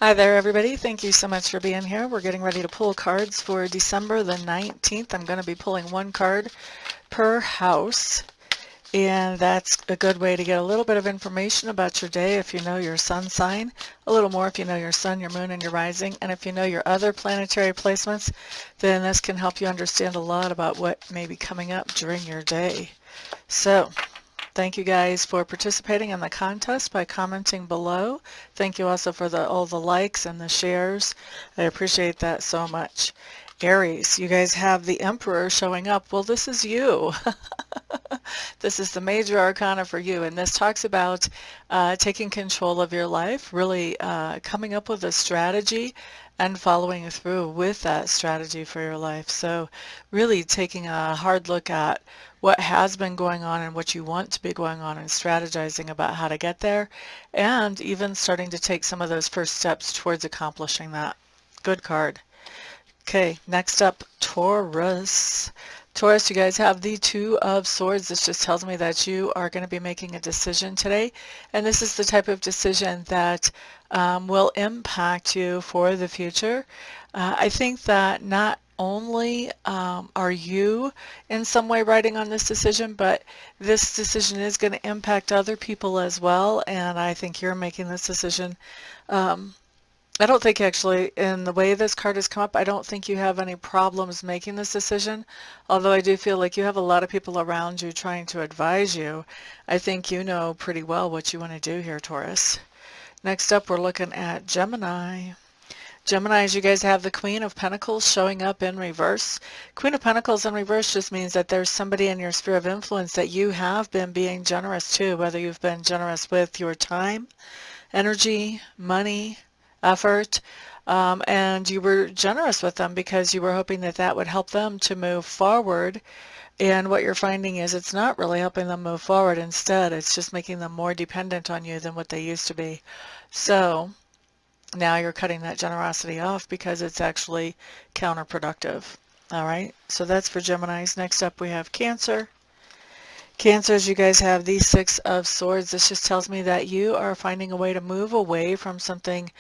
Hi there, everybody. Thank you so much for being here. We're getting ready to pull cards for December the 19th. I'm going to be pulling one card per house, and that's a good way to get a little bit of information about your day if you know your sun sign, a little more if you know your sun, your moon, and your rising, and if you know your other planetary placements, then this can help you understand a lot about what may be coming up during your day. So, thank you guys for participating in the contest by commenting below. Thank you also for all the likes and the shares. I appreciate that so much. Aries, you guys have the Emperor showing up. Well, this is you. This is the major arcana for you, and this talks about taking control of your life, really coming up with a strategy and following through with that strategy for your life. So really taking a hard look at what has been going on and what you want to be going on and strategizing about how to get there, and even starting to take some of those first steps towards accomplishing that. Good card. Okay, next up, Taurus. Taurus, you guys have the Two of Swords. This just tells me that you are going to be making a decision today, and this is the type of decision that will impact you for the future. I think that not only are you in some way writing on this decision, but this decision is going to impact other people as well, and I think you're making this decision. I don't think actually, in the way this card has come up, I don't think you have any problems making this decision, although I do feel like you have a lot of people around you trying to advise you. I think you know pretty well what you want to do here, Taurus. Next up, we're looking at Gemini. Geminis, you guys have the Queen of Pentacles showing up in reverse. Queen of Pentacles in reverse just means that there's somebody in your sphere of influence that you have been being generous to, whether you've been generous with your time, energy, money, effort, and you were generous with them because you were hoping that that would help them to move forward. And what you're finding is it's not really helping them move forward. Instead, it's just making them more dependent on you than what they used to be. So now you're cutting that generosity off because it's actually counterproductive. All right, so that's for Geminis. Next up, we have Cancer. Cancers, you guys have the Six of Swords. This just tells me that you are finding a way to move away from something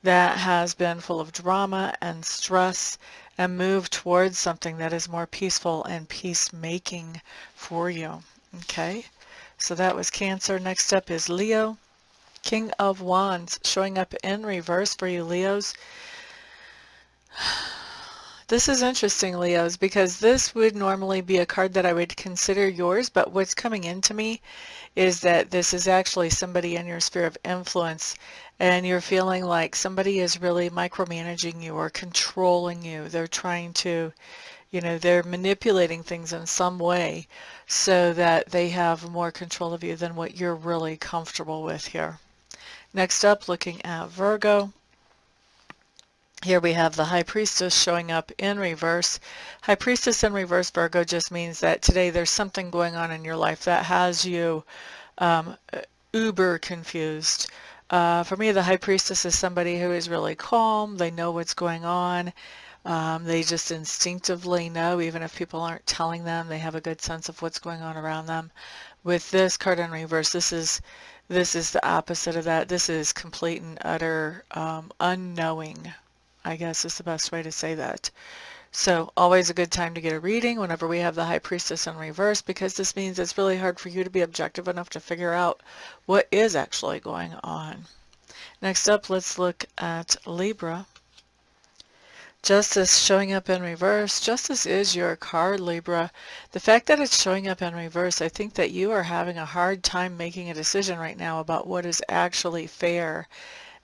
that has been full of drama and stress and move towards something that is more peaceful and peacemaking for you. Okay, so that was Cancer. Next up is Leo. King of Wands showing up in reverse for you, Leos. This is interesting, Leos, because this would normally be a card that I would consider yours, but what's coming into me is that this is actually somebody in your sphere of influence, and you're feeling like somebody is really micromanaging you or controlling you. They're trying to, they're manipulating things in some way so that they have more control of you than what you're really comfortable with here. Next up, looking at Virgo. Here we have the High Priestess showing up in reverse. High Priestess in reverse, Virgo, just means that today there's something going on in your life that has you uber confused. For me, the High Priestess is somebody who is really calm. They know what's going on. They just instinctively know, even if people aren't telling them. They have a good sense of what's going on around them. With this card in reverse, this is the opposite of that. This is complete and utter unknowing, I guess is the best way to say that. So always a good time to get a reading whenever we have the High Priestess in reverse, because this means it's really hard for you to be objective enough to figure out what is actually going on. Next up, let's look at Libra. Justice showing up in reverse. Justice is your card, Libra. The fact that it's showing up in reverse, I think that you are having a hard time making a decision right now about what is actually fair.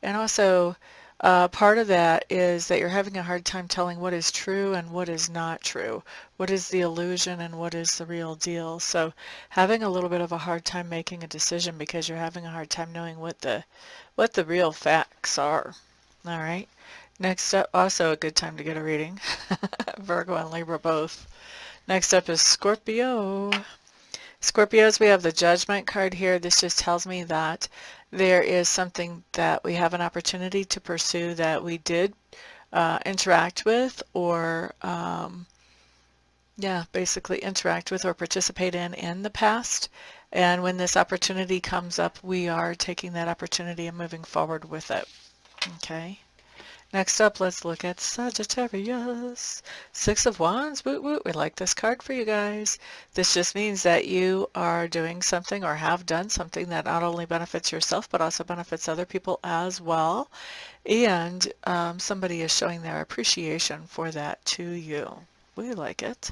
And also, part of that is that you're having a hard time telling what is true and what is not true. What is the illusion and what is the real deal? So having a little bit of a hard time making a decision because you're having a hard time knowing what the real facts are. All right. Next up, also a good time to get a reading. Virgo and Libra both. Next up is Scorpio. Scorpios, we have the Judgment card here. This just tells me that there is something that we have an opportunity to pursue that we did interact with or, basically interact with or participate in the past. And when this opportunity comes up, we are taking that opportunity and moving forward with it. Okay. Next up, let's look at Sagittarius. Six of Wands. Woot woot. We like this card for you guys. This just means that you are doing something or have done something that not only benefits yourself, but also benefits other people as well. And somebody is showing their appreciation for that to you. We like it.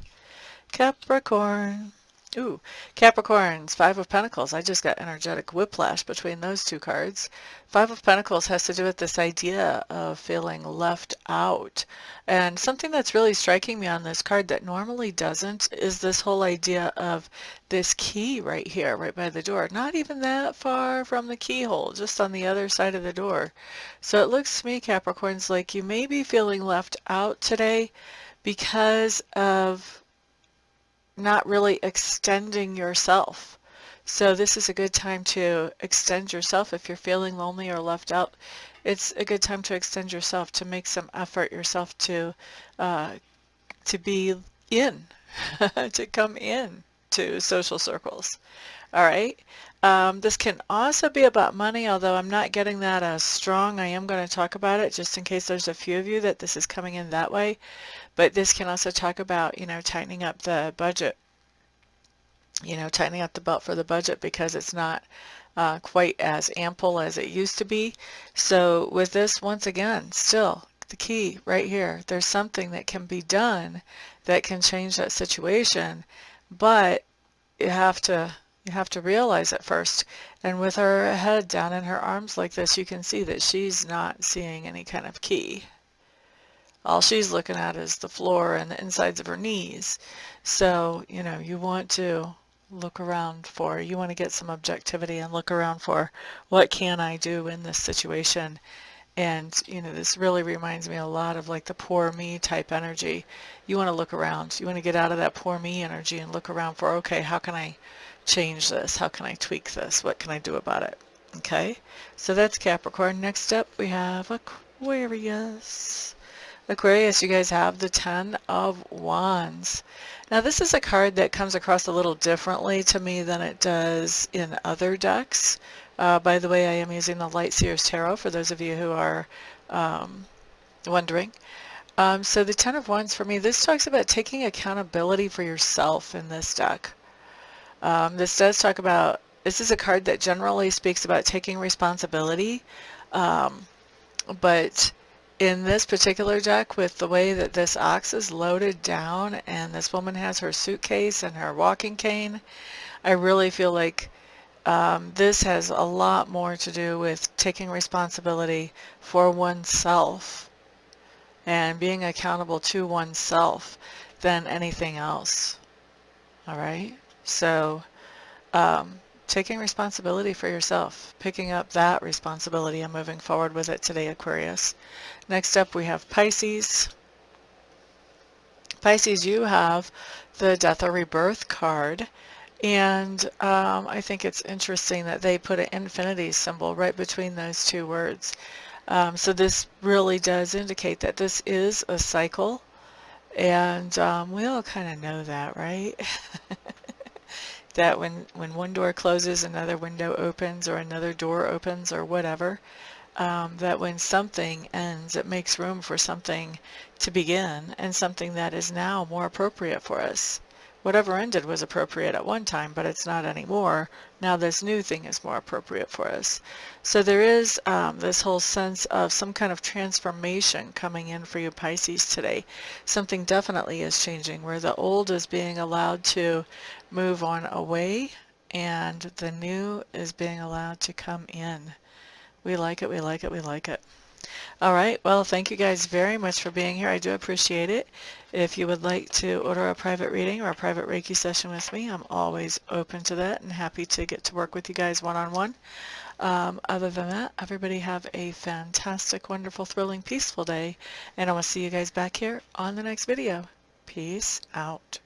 Capricorn. Ooh, Capricorns, Five of Pentacles. I just got energetic whiplash between those two cards. Five of Pentacles has to do with this idea of feeling left out. And something that's really striking me on this card that normally doesn't is this whole idea of this key right here, right by the door. Not even that far from the keyhole, just on the other side of the door. So it looks to me, Capricorns, like you may be feeling left out today because of not really extending yourself. So this is a good time to extend yourself. If you're feeling lonely or left out, it's a good time to extend yourself, to make some effort yourself to be in, to come in to social circles. All right. This can also be about money, although I'm not getting that as strong. I am going to talk about it just in case there's a few of you that this is coming in that way. But this can also talk about, tightening up the budget, tightening up the belt for the budget because it's not quite as ample as it used to be. So with this, once again, still the key right here, there's something that can be done that can change that situation, but you have to realize it first. And with her head down in her arms like this, you can see that she's not seeing any kind of key. All she's looking at is the floor and the insides of her knees. So, you want to look around for, you want to get some objectivity and look around for what can I do in this situation. And, this really reminds me a lot of like the poor me type energy. You want to look around. You want to get out of that poor me energy and look around for, okay, how can I change this? How can I tweak this? What can I do about it? Okay, so that's Capricorn. Next up, we have Aquarius. Aquarius, you guys have the Ten of Wands. Now this is a card that comes across a little differently to me than it does in other decks. By the way, I am using the Light Seers Tarot for those of you who are wondering. So the Ten of Wands for me, this talks about taking accountability for yourself in this deck. This does talk about, this is a card that generally speaks about taking responsibility, but in this particular deck, with the way that this ox is loaded down and this woman has her suitcase and her walking cane, I really feel like this has a lot more to do with taking responsibility for oneself and being accountable to oneself than anything else. All right? So, taking responsibility for yourself, picking up that responsibility and moving forward with it today, Aquarius. Next up, we have Pisces. Pisces, you have the Death or Rebirth card. And I think it's interesting that they put an infinity symbol right between those two words. So this really does indicate that this is a cycle. And we all kind of know that, right? That when one door closes, another window opens, or another door opens, or whatever. That when something ends, it makes room for something to begin, and something that is now more appropriate for us. Whatever ended was appropriate at one time, but it's not anymore. Now this new thing is more appropriate for us. So there is this whole sense of some kind of transformation coming in for you Pisces today. Something definitely is changing, where the old is being allowed to move on away, and the new is being allowed to come in. We like it, we like it, we like it. All right, well, thank you guys very much for being here. I do appreciate it. If you would like to order a private reading or a private Reiki session with me, I'm always open to that and happy to get to work with you guys one-on-one. Other than that, everybody have a fantastic, wonderful, thrilling, peaceful day, and I will see you guys back here on the next video. Peace out.